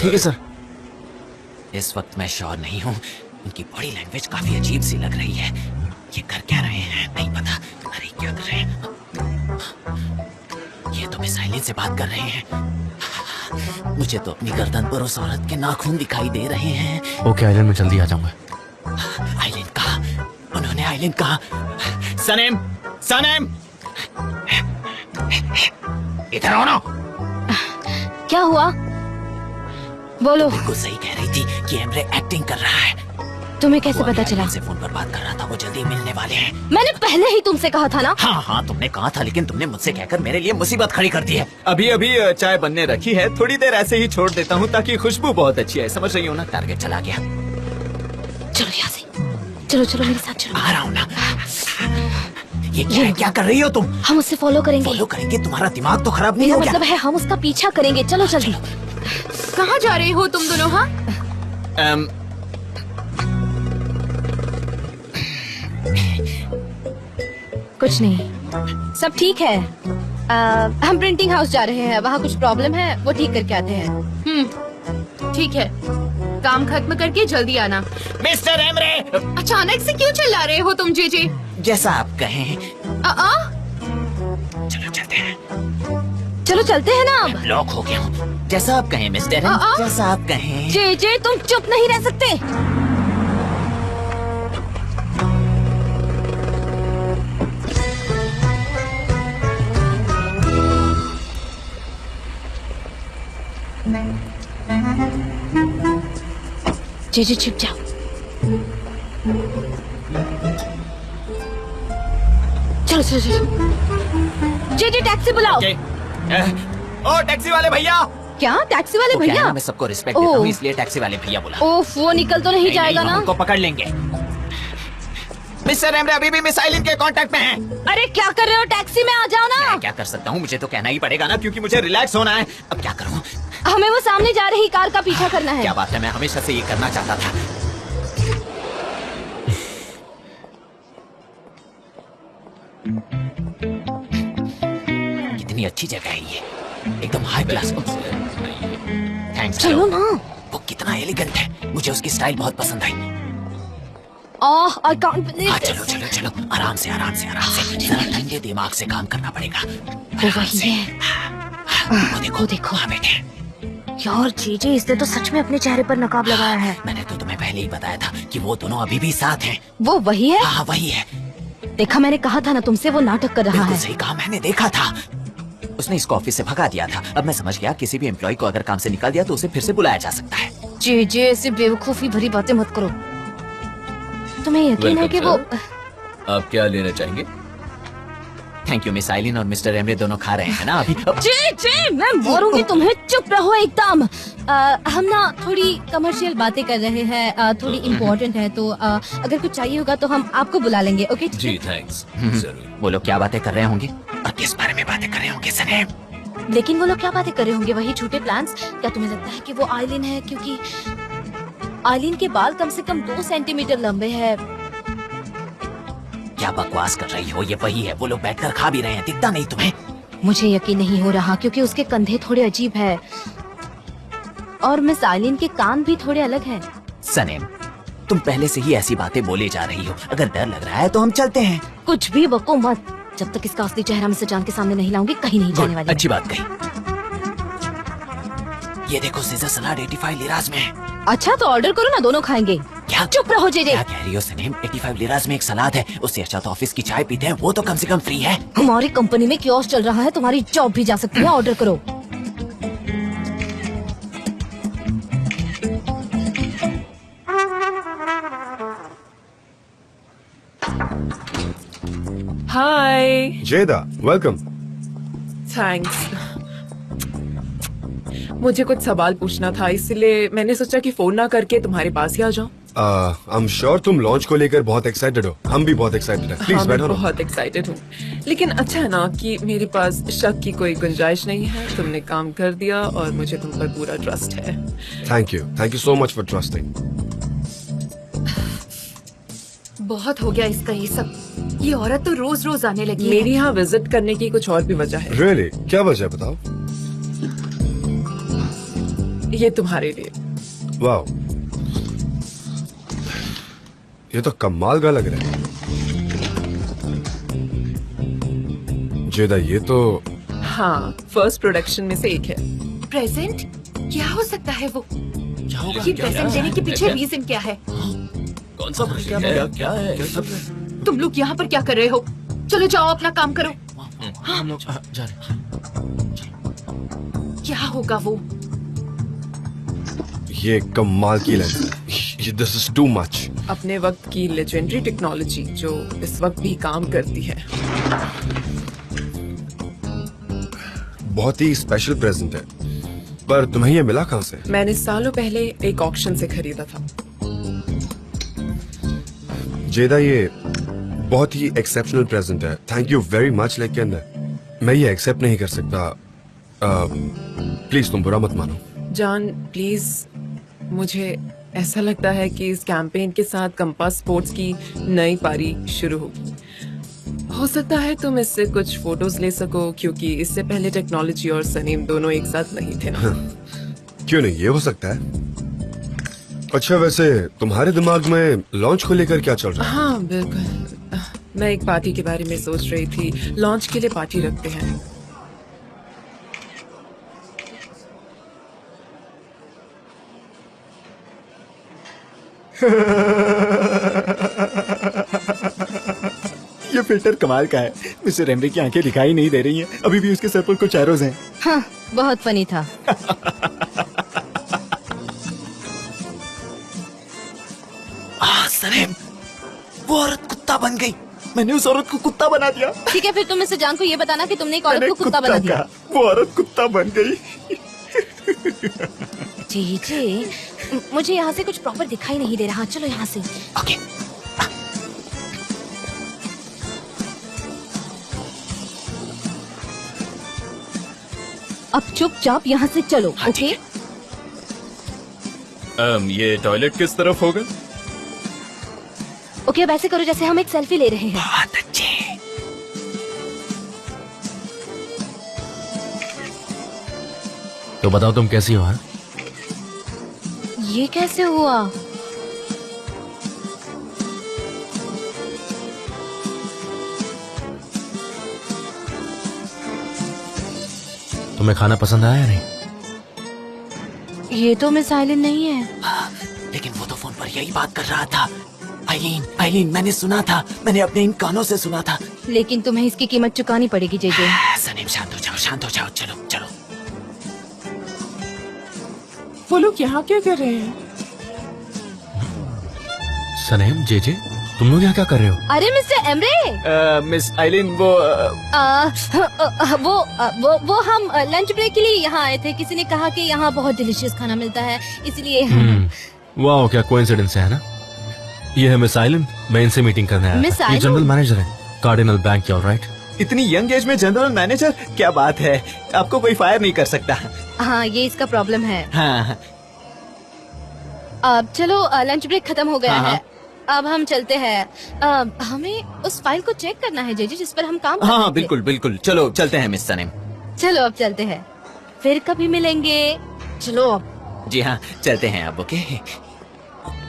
ठीक है सर। इस वक्त मैं श्योर नहीं हूँ, उनकी बॉडी लैंग्वेज काफी अजीब सी लग रही है। ये कर क्या रहे हैं नहीं पता। अरे क्या कर रहे हैं? ये तो मिस आइलिन से बात कर रहे हैं। मुझे तो अपनी गर्दन पर उस औरत के नाखून दिखाई दे रहे हैं। ओके आइलैंड में जल्दी आ जाऊंगा। आइलिन कहा, उन्होंने आइलिन कहा। सनेम, सनेम, इधर आओ ना। क्या हुआ? बोलो। बिल्कुल सही कह रही थी कि एमरे एक्टिंग कर रहा है। तुम्हें कैसे पता चला? से फोन पर बात कर रहा था, वो जल्दी मिलने वाले हैं। मैंने पहले ही तुमसे कहा था ना। हाँ हाँ तुमने कहा था, लेकिन तुमने मुझसे कहकर मेरे लिए मुसीबत खड़ी कर दी है। अभी अभी चाय बनने रखी है, थोड़ी देर ऐसे ही छोड़ देता हूँ ताकि खुशबू बहुत अच्छी है, समझ रही हो ना? टारगेट चला गया। चलो यहाँ से, चलो चलो मेरे साथ चलो। आ रहा हूँ ना। ये क्या कर रही हो तुम? हम उससे फॉलो करेंगे। फॉलो करेंगे? तुम्हारा दिमाग तो खराब नहीं मेरा हो गया? मतलब है हम उसका पीछा करेंगे। चलो जल्दी। कहाँ जा रहे हो तुम दोनों? हाँ कुछ नहीं, सब ठीक है। हम प्रिंटिंग हाउस जा रहे हैं, वहाँ कुछ प्रॉब्लम है, वो ठीक करके आते हैं। ठीक है, काम खत्म करके जल्दी आना। मिस्टर एमरे, अचानक से क्यों चिल्ला रहे हो तुम जीजी? जैसा आप कहें। चलो चलते हैं। चलो चलते हैं ना अब। लॉक हो गया हूँ। जैसा आप कहें मिस्टर एम, जैसा आप कहें। जे तुम चुप नहीं रह सकते। जे छिप जाओ। चलो चलो चलो। जे टैक्सी बुलाओ। ओ टैक्सी वाले भैया। क्या टैक्सी वाले भैया? मैं सबको रिस्पेक्ट देता हूँ, इसलिए टैक्सी वाले भैया बोला। ओफ, वो निकल तो नहीं जाएगा ना? उनको पकड़ लेंगे। मिस्टर एमरे अभी भी मिस आइलिन के कांटेक्ट में हैं। अरे क्या कर रहे हो? टैक्सी में आ जाओ ना। मैं क्या कर सकता हूँ, मुझे तो कहना ही पड़ेगा ना, क्योंकि मुझे रिलैक्स होना है। अब क्या करूँ? हमें वो सामने जा रही कार का पीछा करना है। क्या बात है, मैं हमेशा से ये करना चाहता था। कितनी अच्छी जगह है ये, एकदम हाई क्लास। थैंक्स। चलो ना। वो कितना एलिगेंट है, मुझे उसकी स्टाइल बहुत पसंद आई। I can't believe हाँ this. चलो चलो चलो, आराम से आराम से आराम से, जरा ठंडे दिमाग से काम करना पड़ेगा। वो वही है। वो देखो हाँ बेटे। यार जीजे, इसने तो सच में अपने चेहरे पर नकाब लगाया है। मैंने तो तुम्हें पहले ही बताया था कि वो दोनों अभी भी साथ हैं। वो वही है? हाँ वही है। देखा, मैंने कहा था ना तुमसे, वो नाटक कर रहा है। सही कहा, मैंने देखा था। उसने इसको ऑफिस से भगा दिया था। अब मैं समझ गया, किसी भी एम्प्लॉय को अगर काम से निकाल दिया तो उसे फिर से बुलाया जा सकता है। जीजे, ऐसी बेवकूफी भरी बातें मत करो। तुम्हें यकीन है कि वो... आप क्या लेना चाहेंगे? Thank you. मिस आइलिन और मिस्टर एमरे दोनों खा रहे हैं ना अभी? जी मैं मारूंगी तुम्हें। चुप रहो एकदम। हम ना थोड़ी कमर्शियल बातें कर रहे हैं, थोड़ी इम्पोर्टेंट है, तो अगर कुछ चाहिए होगा तो हम आपको बुला लेंगे। ओके जी थैंक्स। जरूर। वो लोग क्या बातें कर रहे होंगे और किस बारे में बातें कर रहे होंगे सनेम? लेकिन वो लोग क्या बातें कर रहे होंगे? वही झूठे प्लान्स। क्या तुम्हें लगता है कि वो आइलिन है? क्योंकि आइलिन के बाल कम से कम 2 सेंटीमीटर लंबे हैं। क्या बकवास कर रही हो? ये वही है, वो लोग बैठकर खा भी रहे हैं, दिखता नहीं तुम्हें? मुझे यकीन नहीं हो रहा, क्योंकि उसके कंधे थोड़े अजीब है और मिस आइलिन के कान भी थोड़े अलग हैं। सनेम, तुम पहले से ही ऐसी बातें बोले जा रही हो। अगर डर लग रहा है तो हम चलते हैं। कुछ भी बको मत। जब तक इसका असली चेहरा मिस्टर जान के सामने नहीं लाऊंगी, कहीं नहीं जाने वाली। अच्छी बात कही। ये देखो, सीजर सलाद 85 लिराज में है। अच्छा तो ऑर्डर करो ना, दोनों खाएंगे। क्या? चुप रहो जेजे। क्या कह रही हो सनेम? 85 लिराज में एक सलाद है, उससे अच्छा तो ऑफिस की चाय पीते हैं, वो तो कम से कम फ्री है। हमारी कंपनी में कियोस्क चल रहा है, तुम्हारी जॉब भी जा सकती है। ऑर्डर करो। हाय। जेदा, वेलकम। थैंक्स। मुझे कुछ सवाल पूछना था, इसलिए मैंने सोचा कि फोन ना करके तुम्हारे पास ही आ जाऊं। आई एम श्योर तुम लॉन्च को लेकर बहुत एक्साइटेड हो। हम भी बहुत एक्साइटेड हैं। प्लीज हाँ, बैठो मैं ना। बहुत एक्साइटेड हूँ, लेकिन अच्छा है ना कि मेरे पास शक की कोई गुंजाइश नहीं है। तुमने काम कर दिया और मुझे तुम पर पूरा ट्रस्ट है। Thank you so much for trusting. बहुत हो गया इसका ये सब। ये औरत तो रोज रोज आने लगी। मेरी यहाँ विजिट करने की कुछ और भी वजह है। रियली? क्या वजह बताओ। ये तुम्हारे लिए। वाह, ये तो कमाल का लग रहा है। जेदा, ये तो हाँ, फर्स्ट प्रोडक्शन में से एक है। प्रेजेंट? क्या हो सकता है वो? क्या होगा? ये प्रेजेंट देने के पीछे रीजन क्या है? कौन सा क्या है? तुम लोग यहाँ पर क्या कर रहे हो? चलो जाओ अपना काम करो। हम लोग जा रहे हैं। क्या होगा वो? ये कमाल की लेंस है। ये दिस इज टू मच। अपने वक्त की लेजेंडरी टेक्नोलॉजी जो इस वक्त भी काम करती है। बहुत ही स्पेशल प्रेजेंट है, पर तुम्हें ये मिला कहाँ से? मैंने सालों पहले एक ऑक्शन से खरीदा था। जेदा, ये बहुत ही एक्सेप्शनल प्रेजेंट है। थैंक यू वेरी मच, लेकिन मैं ये एक्सेप्ट नहीं कर सकता। प्लीज तुम बुरा मत मानो। जान प्लीज, मुझे ऐसा लगता है कि इस कैंपेन के साथ कंपास स्पोर्ट्स की नई पारी शुरू होगी। हो सकता है तुम इससे कुछ फोटोज ले सको, क्योंकि इससे पहले टेक्नोलॉजी और सनीम दोनों एक साथ नहीं थे ना। क्यों नहीं, ये हो सकता है। अच्छा, वैसे तुम्हारे दिमाग में लॉन्च को लेकर क्या चल रहा है? हाँ बिल्कुल, मैं एक पार्टी के बारे में सोच रही थी। लॉन्च के लिए पार्टी रखते हैं। ये फिल्टर कमाल का है। मिस्टर एमरे की आंखें दिखाई नहीं दे रही हैं। अभी भी उसके सर पर कुछ एरोज हैं। हाँ, बहुत फनी था। सरेम, वो औरत कुत्ता बन गई। मैंने उस औरत को कुत्ता बना दिया। ठीक है, फिर तुम मिस्टर जान को ये बताना कि तुमने एक औरत मैंने को कुत्ता बना दिया। कहा, वो औरत कुत्ता बन गई। जी जी, मुझे यहाँ से कुछ प्रॉपर दिखाई नहीं दे रहा। चलो यहाँ से। ओके। अब चुपचाप यहाँ से चलो। हाँ, ओके? ठीक ये टॉयलेट किस तरफ होगा? ओके, अब ऐसे करो जैसे हम एक सेल्फी ले रहे हैं। बहुत अच्छे। तो बताओ तुम कैसी हो? हाँ, ये कैसे हुआ? तुम्हें खाना पसंद आया या नहीं? ये तो मिस आइलिन नहीं है। लेकिन वो तो फोन पर यही बात कर रहा था। आइलीन, आइलीन, मैंने सुना था। मैंने अपने इन कानों से सुना था। लेकिन तुम्हें इसकी कीमत चुकानी पड़ेगी जेजे। सनीम, शांत हो जाओ, शांत हो जाओ। चलो चलो। वो लोग यहाँ क्या कर रहे हैं? सनीम, जेजे, तुम लोग यहाँ क्या कर रहे हो? अरे मिस्टर एमरे, मिस आइलिन, वो हम लंच ब्रेक के लिए यहाँ आए थे। किसी ने कहा कि यहाँ बहुत डिलीशियस खाना मिलता है, इसलिए। वाह, क्या कोइंसिडेंस है ना। ये है मिस आइलिन। मैं इनसे मीटिंग करने आया मिस था। ये आइलिन? जनरल मैनेजर है कार्डिनल बैंक की। ऑलराइट। इतनी यंग एज में जनरल मैनेजर, क्या बात है। आपको कोई फायर नहीं कर सकता। हाँ, ये इसका प्रॉब्लम है। हाँ, अब चलो, लंच ब्रेक खत्म हो गया हाँ, है। अब हम चलते हैं। हमें उस फाइल को चेक करना है जेजी, जिस पर हम काम कर हाँ, रहे थे। बिल्कुल बिल्कुल। चलो चलते हैं मिस सनीम। चलो अब चलते हैं, फिर कभी मिलेंगे। चलो अब। जी हाँ, चलते हैं अब। ओके।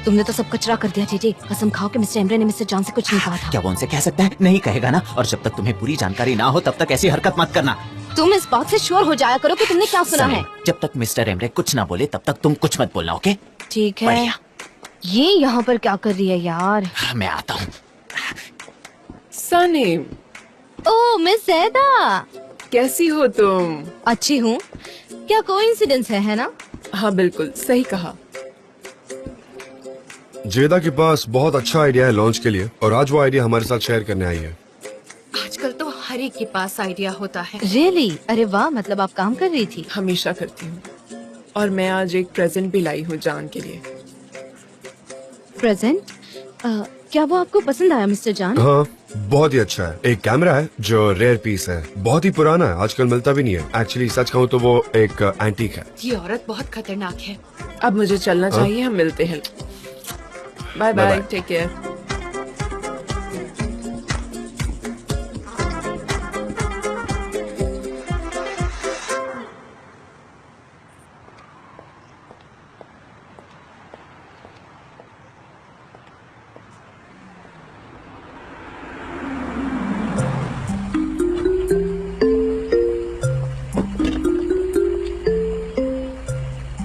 तुमने तो सब कचरा कर दिया जीजी। कसम खाओ कि मिस्टर एमरे ने मिस्टर जॉन से कुछ नहीं कहा था। क्या वो उनसे कह सकता है? नहीं कहेगा ना। और जब तक तुम्हें पूरी जानकारी ना हो तब तक ऐसी हरकत मत करना। तुम इस बात से श्योर हो जाया करो कि तुमने क्या सुना है। सनीम, जब तक मिस्टर एमरे कुछ ना बोले तब तक तुम कुछ मत बोलना। ओके? ठीक है। बढ़िया। ये यहाँ पर क्या कर रही है यार? हाँ, मैं आता हूँ। सनीम, ओह मिस जैदा, कैसी हो तुम? अच्छी हूँ। क्या कोइंसिडेंस है ना? हाँ बिल्कुल सही कहा। जेदा के पास बहुत अच्छा आइडिया है लॉन्च के लिए, और आज वो आइडिया हमारे साथ शेयर करने आई है। आजकल तो हर एक के पास आइडिया होता है। रियली? अरे वाह, मतलब आप काम कर रही थी। हमेशा करती हूँ। और मैं आज एक प्रेजेंट भी लाई हूँ जान के लिए। प्रेजेंट? क्या वो आपको पसंद आया मिस्टर जान? हाँ, बहुत ही अच्छा है। एक कैमरा है जो रेयर पीस है, बहुत ही पुराना है, आजकल मिलता भी नहीं है। एक्चुअली सच कहूँ तो वो एक एंटीक है। ये औरत बहुत खतरनाक है। अब मुझे चलना चाहिए, हम मिलते हैं। Bye bye, Bye-bye. Take care.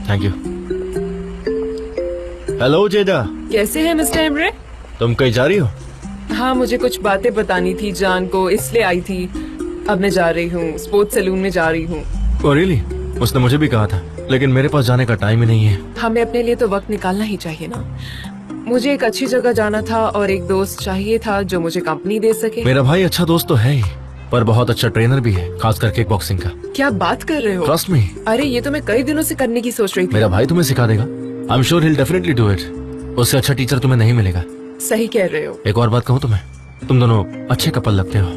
Thank you. Hello जेदा, कैसे हैं मिस्टर एमरे? तुम कहीं जा रही हो? हाँ, मुझे कुछ बातें बतानी थी जान को, इसलिए आई थी। अब मैं जा रही हूँ, स्पोर्ट्स सैलून में जा रही हूँ। Oh really? उसने मुझे भी कहा था, लेकिन मेरे पास जाने का टाइम ही नहीं है। हमें अपने लिए तो वक्त निकालना ही चाहिए ना। मुझे एक अच्छी जगह जाना था और एक दोस्त चाहिए था जो मुझे कंपनी दे सके। मेरा भाई अच्छा दोस्त तो है ही, पर बहुत अच्छा ट्रेनर भी है, खास करके बॉक्सिंग का। क्या बात कर रहे हो? Trust me. अरे ये तो मैं कई दिनों से करने की सोच रही थी। मेरा भाई तुम्हें सिखा देगा। I am sure he will definitely do it. उससे अच्छा टीचर तुम्हें नहीं मिलेगा। सही कह रहे हो। एक और बात कहूँ तुम्हें, तुम दोनों अच्छे कपल लगते हो।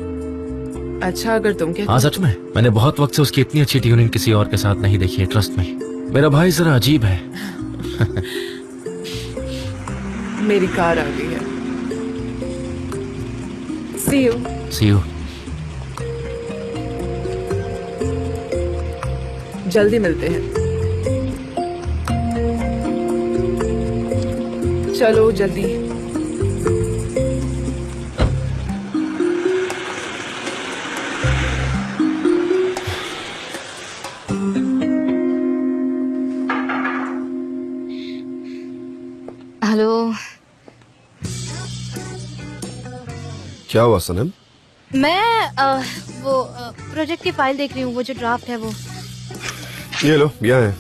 अच्छा, अगर तुम कहते हाँ सच में, मैंने बहुत वक्त से उसकी इतनी अच्छी ट्यूनिंग किसी और के साथ नहीं देखी है। ट्रस्ट में, मेरा भाई जरा अजीब है। मेरी कार आ गई है। See you. See you. जल्दी मिलते हैं। चलो जल्दी। हेलो। क्या हुआ सनम? मैं वो प्रोजेक्ट की फाइल देख रही हूँ, वो जो ड्राफ्ट है वो। ये लो, यहाँ है।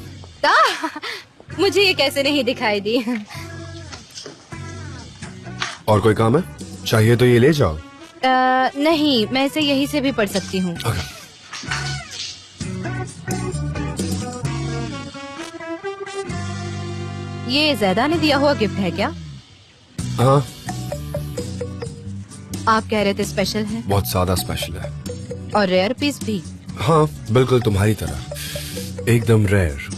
मुझे ये कैसे नहीं दिखाई दी? और कोई काम है? चाहिए तो ये ले जाओ। नहीं, मैं इसे यहीं से भी पढ़ सकती हूँ। ये ज़ैदा ने दिया हुआ गिफ्ट है क्या? हाँ, आप कह रहे थे स्पेशल है बहुत ज्यादा स्पेशल है। और रेयर पीस भी। हाँ, बिल्कुल तुम्हारी तरह, एकदम रेयर।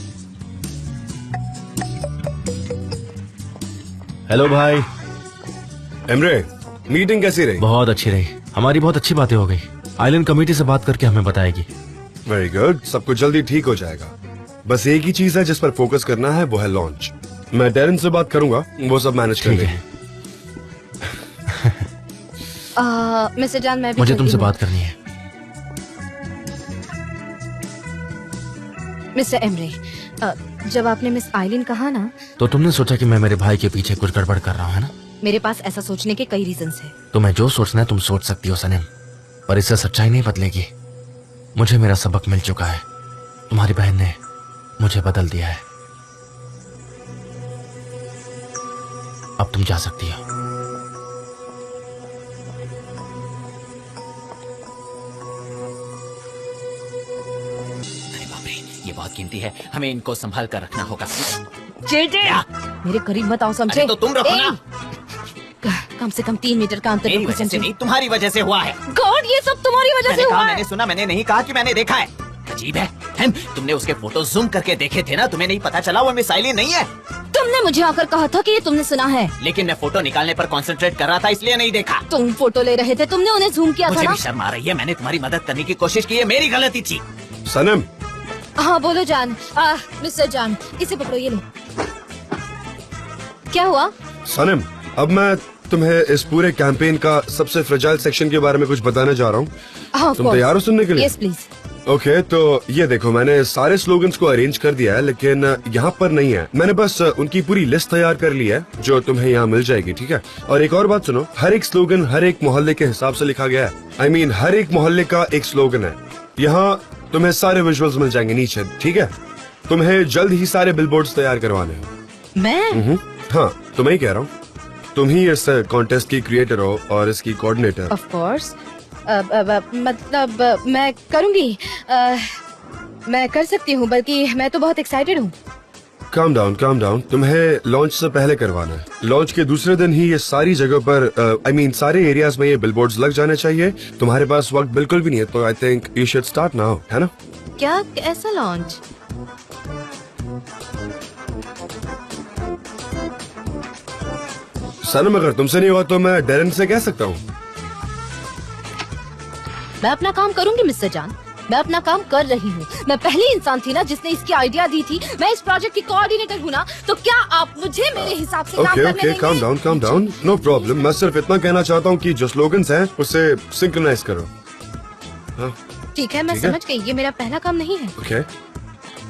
हेलो भाई। एमरे, मीटिंग कैसी रही? बहुत अच्छी रही, हमारी बहुत अच्छी बातें हो गई। आइलैंड कमेटी से बात करके हमें बताएगी। वेरी गुड, सब कुछ जल्दी ठीक हो जाएगा। बस एक ही चीज है जिस पर फोकस करना है, वो है लॉन्च। मैं डेरन से बात करूंगा, वो सब मैनेज कर ठीक लेंगे। है, मिस्टर जान, मैं भी मुझे चलती तुमसे हूँ। बात करनी है। मिस्टर एमरे, जब आपने मिस आइलिन कहा ना, तो तुमने सोचा कि मैं मेरे भाई के पीछे कुछ गड़बड़ कर रहा हूँ, है ना? मेरे पास ऐसा सोचने के कई रीजंस हैं। तुम्हें जो सोचना है तुम सोच सकती हो सनम, पर इससे सच्चाई नहीं बदलेगी। मुझे मेरा सबक मिल चुका है। तुम्हारी बहन ने मुझे बदल दिया है। अब तुम जा सकती हो। अरे बाप रे, ये बहुत कीमती है, हमें इनको संभाल कर रखना होगा। जेजे, मेरे करीब मत आओ, समझे? अरे तो तुम रखो ना। कम से कम 3 मीटर का अंतर मेरी रखो, वजह से समझे? नहीं, तुम्हारी वजह से हुआ है। गॉड, ये सब तुम्हारी वजह से मैंने हुआ कहा, है। मैंने सुना, मैंने नहीं कहा कि मैंने देखा है। अजीब है। तुमने उसके फोटो जूम करके देखे थे ना, तुम्हें नहीं पता चला वो मिस आइलिन नहीं है? तुमने मुझे आकर कहा था कि ये तुमने सुना है। लेकिन मैं फोटो निकालने पर कंसंट्रेट कर रहा था, इसलिए नहीं देखा। तुम फोटो ले रहे थे, तुमने उन्हें जूम किया था मुझे ना? भी शर्म आ रही है, मैंने तुम्हारी मदद करने की कोशिश की है, मेरी गलती थी। सनम, हाँ बोलो जान। मिस्टर जान, इसे पकड़ो, ये लो। क्या हुआ? सनम, अब मैं तुम्हें इस पूरे कैंपेन का सबसे फ्रेजाइल सेक्शन के बारे में कुछ बताने जा रहा हूँ। हाँ, तुम तैयार हो सुनने के लिए? Yes please. ओके, तो ये देखो, मैंने सारे स्लोगन्स को अरेंज कर दिया है, लेकिन यहाँ पर नहीं है। मैंने बस उनकी पूरी लिस्ट तैयार कर ली है, जो तुम्हें यहाँ मिल जाएगी, ठीक है? और एक और बात सुनो, हर एक स्लोगन हर एक मोहल्ले के हिसाब से लिखा गया है। I mean, हर एक मोहल्ले का एक स्लोगन है। यहाँ तुम्हें सारे विजुअल्स मिल जाएंगे नीचे, ठीक है? तुम्हें जल्द ही सारे बिलबोर्ड्स तैयार करवाने हैं। मैं? हाँ, तुम्हें ही कह रहा हूँ। तुम ही इस कॉन्टेस्ट की क्रिएटर हो और इसकी कोऑर्डिनेटर। Of course. मतलब मैं करूँगी। मैं कर सकती हूँ, बल्कि मैं तो बहुत एक्साइटेड हूँ। Calm down. तुम्हें लॉन्च से पहले करवाना है। लॉन्च के दूसरे दिन ही ये सारी जगह पर सारे एरियाज में ये बिलबोर्ड्स लग जाने चाहिए। तुम्हारे पास वक्त बिल्कुल भी नहीं है, तो I think you should start now, है ना? क्या? ऐसा लॉन्च? सनम, अगर तुमसे नहीं हुआ तो मैं डेरन से कह सकता हूँ। मैं अपना काम करूंगी मिस्टर जान, मैं अपना काम कर रही हूँ। मैं पहली इंसान थी ना जिसने इसकी आइडिया दी थी। मैं इस प्रोजेक्ट की कोऑर्डिनेटर हूँ ना, तो क्या आप मुझे मेरे हिसाब से काम करने ओके, देंगे? Calm down, no problem. मैं सिर्फ इतना कहना चाहता हूँ कि जो स्लोगन्स हैं उसे सिंक्रोनाइज करो। हाँ, ठीक है, मैं ठीक है। समझ गई। ये मेरा पहला काम नहीं है। ओके,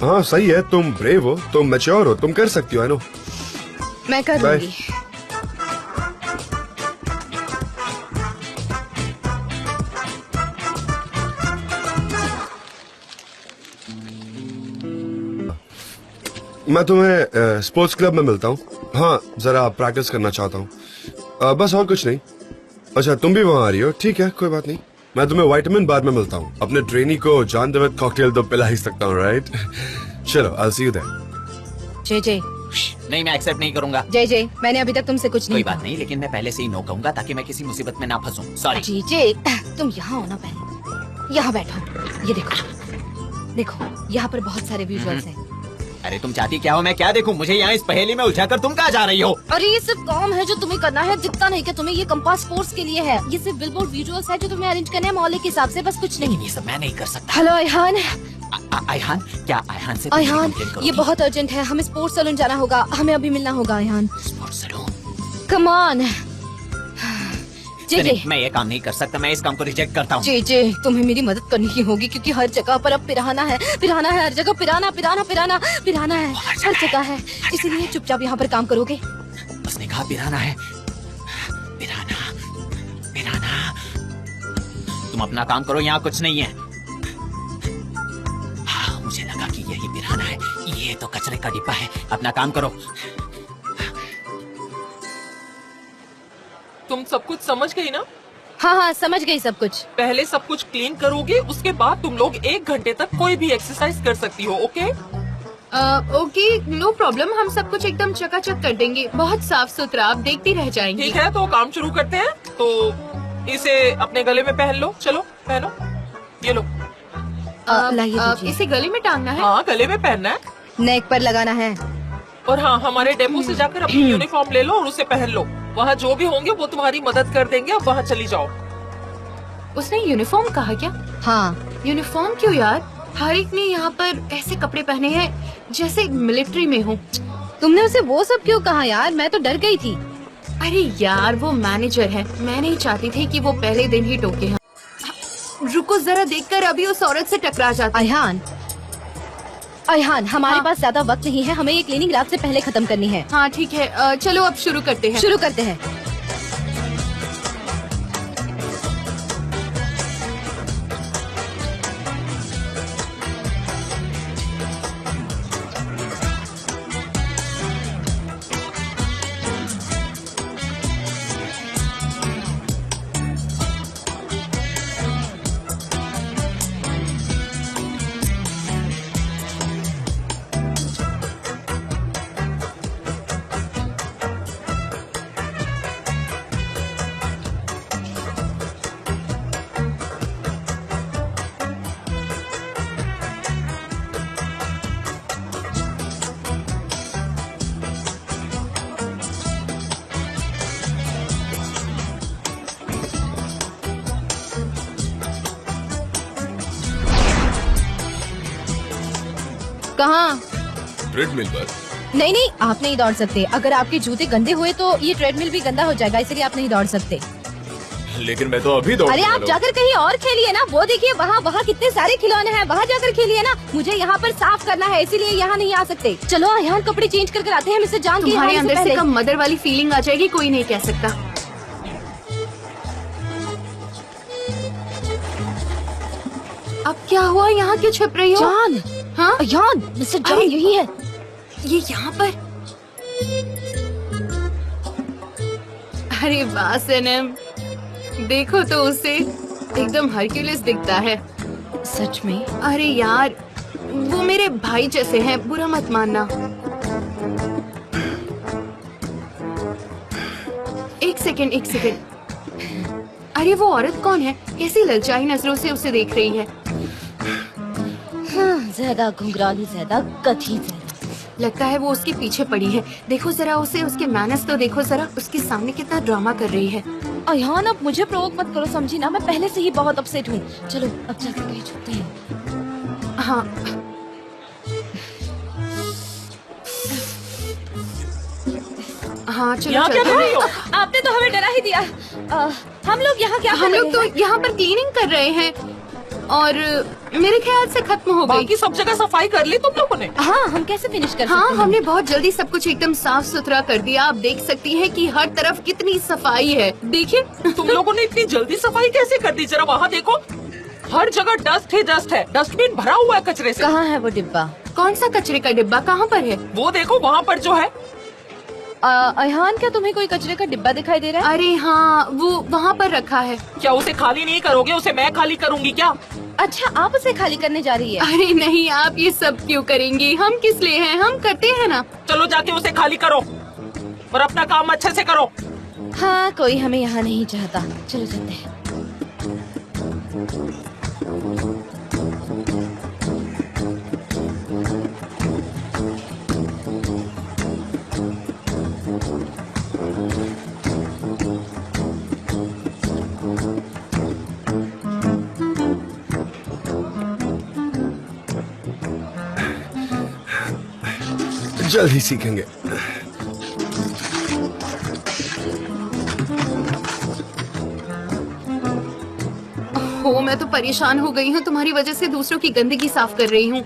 हाँ सही है, तुम ब्रेव हो, तुम मैच्योर हो, तुम कर सकती हो। I know. मैं कर Bye. लूंगी। मैं तुम्हें स्पोर्ट्स क्लब में मिलता हूँ। हाँ जरा प्रैक्टिस करना चाहता हूँ, बस और कुछ नहीं। अच्छा तुम भी वहाँ आ रही हो, ठीक है कोई बात नहीं। मैं तुम्हें विटामिन बाद में मिलता हूँ। अपने ट्रेनी को जान देवत कॉकटेल तो पिला ही सकता हूँ, राइट? चलो आई सी यू देयर। जय जय नहीं, मैं एक्सेप्ट नहीं करूंगा। जय जय, मैंने अभी तक तुमसे कुछ कोई नहीं बात नहीं, लेकिन मैं पहले से ही नो कहूंगा ताकि मैं किसी मुसीबत में ना फंसूं। सॉरी। जय जय, तुम यहाँ हो ना, पहले यहाँ बैठो। ये देखो देखो, यहाँ पर बहुत सारे विजुअल्स हैं। अरे तुम चाहती क्या हो, मैं क्या देखूं? मुझे यहाँ इस पहेली में उलझाकर तुम कहाँ जा रही हो? अरे ये सिर्फ काम है जो तुम्हें करना है, दिखता नहीं क्या तुम्हें? ये कंपास स्पोर्ट्स के लिए है। ये सिर्फ बिलबोर्ड विजुअल्स है जो तुम्हें अरेंज करने हैं मोहल्ले के हिसाब से, बस कुछ नहीं। ये सब मैं नहीं कर सकता। हेलो अयहान। अयहान? क्या अयहान से तुम अयहान, complain करोगी? ये बहुत अर्जेंट है, हमें स्पोर्ट्स सैलून जाना होगा, हमें अभी मिलना होगा Ayhan. Sports saloon? Come on. जय जय, मैं ये काम नहीं कर सकता, मैं इस काम को रिजेक्ट करता हूँ। जय जय, तुम्हें मेरी मदद करनी ही होगी क्योंकि हर जगह पर अब पिराना है, पिराना है हर जगह, पिराना पिराना पिराना पिराना है हर जगह है। इसीलिए चुपचाप यहाँ पर काम करोगे? उसने कहा पिराना है। पिराना पिराना। तुम अपना काम करो, यहाँ कुछ नहीं है। हाँ मुझे लगा कि यही पिराना है, ये तो कचरे का डिब्बा है। अपना काम करो। तुम सब कुछ समझ गई ना? हाँ हाँ समझ गई सब कुछ। पहले सब कुछ क्लीन करोगे, उसके बाद तुम लोग 1 घंटे तक कोई भी एक्सरसाइज कर सकती हो, ओके? ओके, नो प्रॉब्लम, हम सब कुछ एकदम चकाचक कर देंगे, बहुत साफ सुथरा, आप देखती रह जाएंगी। ठीक है, तो काम शुरू करते हैं। तो इसे अपने गले में पहन लो, चलो पहनो। ये लो। लाइए दीजिए। इसे गले में टांगना है? हाँ गले में पहनना है। नेक पर लगाना है। और हाँ, हमारे डेपो से जाकर अपनी यूनिफॉर्म ले लो और उसे पहन लो। वहाँ जो भी होंगे वो तुम्हारी मदद कर देंगे। अब वहाँ चली जाओ। उसने यूनिफॉर्म कहा क्या? हाँ यूनिफॉर्म क्यों यार? हर एक ने यहाँ पर ऐसे कपड़े पहने हैं जैसे मिलिट्री में हो। तुमने उसे वो सब क्यों कहा यार? मैं तो डर गई थी। अरे यार वो मैनेजर है, मैं नहीं चाहती थी कि वो पहले दिन ही टोके। रुको जरा, देखकर अभी उस औरत से टकरा जाती। अयहान, अयहान, हमारे हाँ। पास ज्यादा वक्त नहीं है, हमें ये क्लीनिंग रात से पहले खत्म करनी है। हाँ ठीक है, चलो अब शुरू करते हैं। शुरू करते हैं। कहाँ? ट्रेडमिल पर। नहीं नहीं, आप नहीं दौड़ सकते। अगर आपके जूते गंदे हुए तो ये ट्रेडमिल भी गंदा हो जाएगा, इसलिए आप नहीं दौड़ सकते। लेकिन मैं तो अभी दौड़। अरे आप जाकर कहीं और खेलिए ना, वो देखिए वहाँ वहाँ कितने सारे खिलौने हैं, वहाँ जाकर खेलिए ना। मुझे यहाँ पर साफ करना है, इसीलिए यहाँ नहीं आ सकते। चलो यहाँ कपड़े चेंज कर आते हैं, मिस्टर जान। तुम्हारे अंदर से कब मदर वाली फीलिंग आ जाएगी कोई नहीं कह सकता। अब क्या हुआ? यहाँ क्यों छिप रही हो? जान, हाँ जान, मिस्टर जान अरे- यही है। ये यहाँ पर? अरे वाह सनम, देखो तो उसे, एकदम हरक्यूलिस दिखता है। सच में? अरे यार वो मेरे भाई जैसे हैं, बुरा मत मानना। एक सेकंड एक सेकंड। अरे वो औरत कौन है? कैसी ललचाई नजरों से उसे देख रही है। हाँ, ज्यादा घुंघरालू, ज्यादा कथी, ज्यादा। लगता है वो उसके पीछे पड़ी है। देखो जरा उसे, उसके मैनर्स तो देखो जरा, उसके सामने कितना ड्रामा कर रही है। अयहान अब मुझे प्रोवोक मत करो, समझी ना? मैं पहले से ही बहुत अपसेट हूँ। चलो अब चलकर कहीं छुपते हैं। हाँ हाँ चलो यहाँ क्या चलते कर रही हैं। हो? आपने तो हमें डरा ही दिया। हम लोग यहाँ क्या कर हम रहे लोग तो हैं? यहाँ पर क्लीनिंग कर रहे हैं। और मेरे ख्याल से खत्म हो गई। बाकी सब जगह सफाई कर ली तुम लोगों ने? हाँ, हम कैसे फिनिश कर हाँ, सकते हैं? हमने बहुत जल्दी सब कुछ एकदम साफ सुथरा कर दिया। आप देख सकती हैं कि हर तरफ कितनी सफाई है। देखिए तुम लोगों ने इतनी जल्दी सफाई कैसे कर दी? जरा वहाँ देखो, हर जगह डस्ट ही डस्ट है। डस्टबिन भरा हुआ है कचरे से। कहाँ है वो डिब्बा? कौन सा कचरे का डिब्बा कहाँ पर है? वो देखो वहाँ पर जो है। अयहान, क्या तुम्हें कोई कचरे का डिब्बा दिखाई दे रहा है? अरे हाँ, वो वहाँ पर रखा है। क्या उसे खाली नहीं करोगे? उसे मैं खाली करूँगी क्या? अच्छा, आप उसे खाली करने जा रही है? अरे नहीं, आप ये सब क्यों करेंगी? हम किस लिए हैं? हम करते हैं ना। चलो जाके उसे खाली करो और अपना काम अच्छे से करो। हाँ, कोई हमें यहाँ नहीं चाहता। चलो चलते हैं। जल्द ही सीखेंगे। हो, मैं तो परेशान हो गई हूँ। तुम्हारी वजह से दूसरों की गंदगी साफ कर रही हूँ।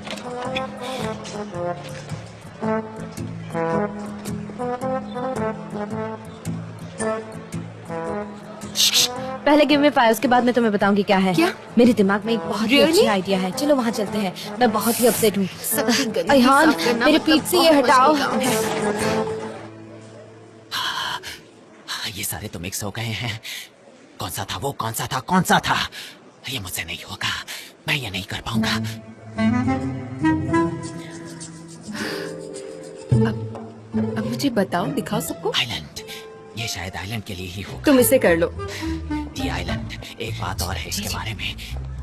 पहले गिव मी 5, उसके बाद मैं तुम्हें बताऊंगी क्या है। क्या? मेरे दिमाग में एक बहुत ही Really? अच्छा आइडिया है। चलो वहाँ चलते हैं। मैं बहुत ही अपसेट हूँ। सबकी गंदगी अयहान, साफ करना मेरे मतलब पीठ से ये बहुत हटाओ। मुश्किल काम है। ये सारे तो मिक्स हो गए हैं। कौन सा था वो? कौन सा था? कौन सा था? ये मुझसे नहीं होगा। मैं ये नहीं कर पाऊंगा। अब मुझे बताओ, दिखाओ सबको। आइलैंड, ये शायद आइलैंड के लिए ही होगा। तुम इसे कर लो। दी आइलैंड। एक बात और है इसके बारे में।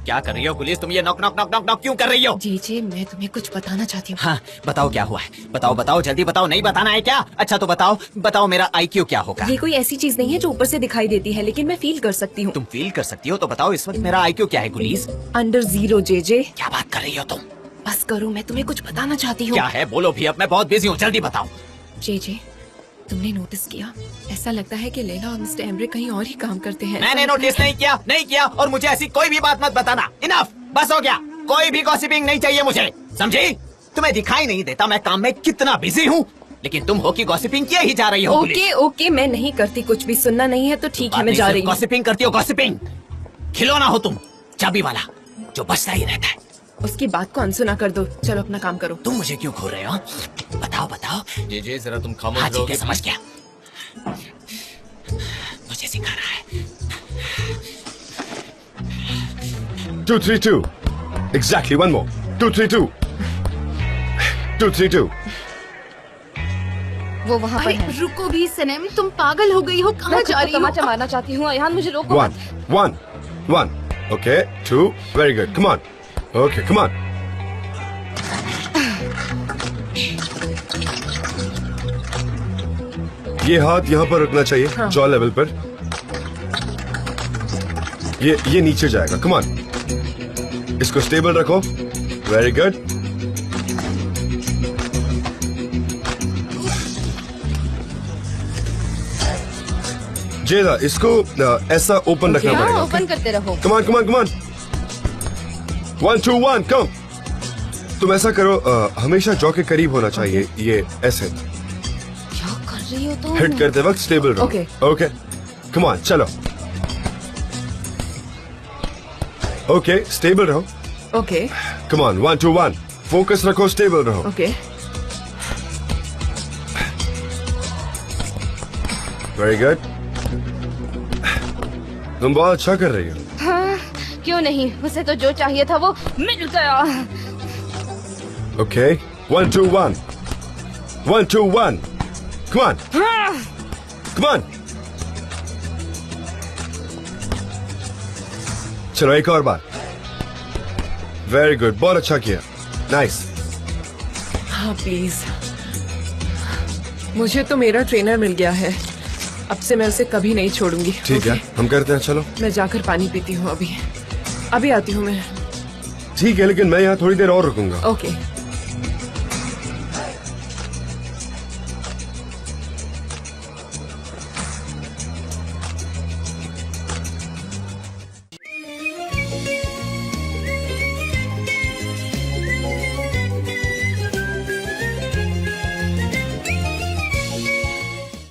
क्या कर रही हो पुलिस? तुम ये knock knock knock knock knock क्यों कर रही हो? जी, मैं तुम्हें कुछ बताना चाहती हूँ। हाँ, बताओ क्या हुआ है? बताओ बताओ, जल्दी बताओ। नहीं बताना है क्या? अच्छा तो बताओ बताओ, मेरा IQ क्या होगा? ये कोई ऐसी चीज नहीं है जो ऊपर से दिखाई देती है, लेकिन मैं फील कर सकती हूँ। तुम फील कर सकती हो तो बताओ इस वक्त मेरा IQ क्या है गुलीज? अंडर 0 जे। क्या बात कर रही हो तुम? बस करो, मैं तुम्हें कुछ बताना चाहती हूँ। क्या है? बोलो भी, अब मैं बहुत बिजी हूँ, जल्दी बताओ। जे, तुमने नोटिस किया? ऐसा लगता है कि लैला और मिस्टर एम्ब्रे कहीं और ही काम करते हैं। मैंने नोटिस नहीं किया और मुझे ऐसी कोई भी बात मत बताना। इनफ, बस हो गया। कोई भी गॉसिपिंग नहीं चाहिए मुझे, समझी? तुम्हें दिखाई नहीं देता मैं काम में कितना बिजी हूँ, लेकिन तुम हो कि गॉसिपिंग किए ही जा रही हो। ओके, मैं नहीं करती कुछ भी। सुनना नहीं है तो ठीक है, मैं जा रही हूँ। गॉसिपिंग करती हो, गॉसिपिंग। खिलौना हो तुम, चाबी वाला जो बचता ही रहता है। उसकी बात को अनसुना कर दो। चलो अपना काम करो। तुम मुझे क्यों घूर रहे हो? बताओ बताओ। जी जरा तुम खामोश हाँ ठीक रहोगे? है, समझ गया। मुझे सिखा रहा है। 232. Exactly, one more. 232. 232. वो वहाँ पर अरे है। रुको भी सनम, तुम पागल हो गई हो? कहाँ मैं जा रही हो? तमाचा मारना चाहती हूँ। अयहान, मुझे रोको मत। 1. Okay, 2. Very good. Come on. Okay, come on. ये हाथ यहाँ पर रखना चाहिए, जॉ लेवल पर। ये नीचे जाएगा। कम ऑन, इसको स्टेबल रखो। Very good. जेदा, इसको ऐसा ओपन रखना हाँ, पड़ेगा। ओपन करते रहो। Come on, come on, come on. 1 2 1 कम। तुम ऐसा करो, हमेशा जॉ के करीब होना चाहिए। ये ऐसे क्या कर रही हो तुम? हिट करते वक्त स्टेबल रहो। Okay. ओके, कम ऑन, चलो। ओके, स्टेबल रहो। Okay, come on, 1 2 1। फोकस रखो, स्टेबल रहो। ओके। Very good. तुम बहुत अच्छा कर रही हो। हाँ, क्यों नहीं? उसे तो जो चाहिए था वो मिल गया। Okay, 1 2 1 1 2 1। Come on, come on. चलो एक और बार। वेरी गुड, बहुत अच्छा किया। नाइस। हाँ प्लीज, मुझे तो मेरा ट्रेनर मिल गया है। अब से मैं उसे कभी नहीं छोड़ूंगी। ठीक है, हम करते हैं। चलो मैं जाकर पानी पीती हूँ। अभी आती हूँ मैं। ठीक है, लेकिन मैं यहाँ थोड़ी देर और रुकूंगा। ओके।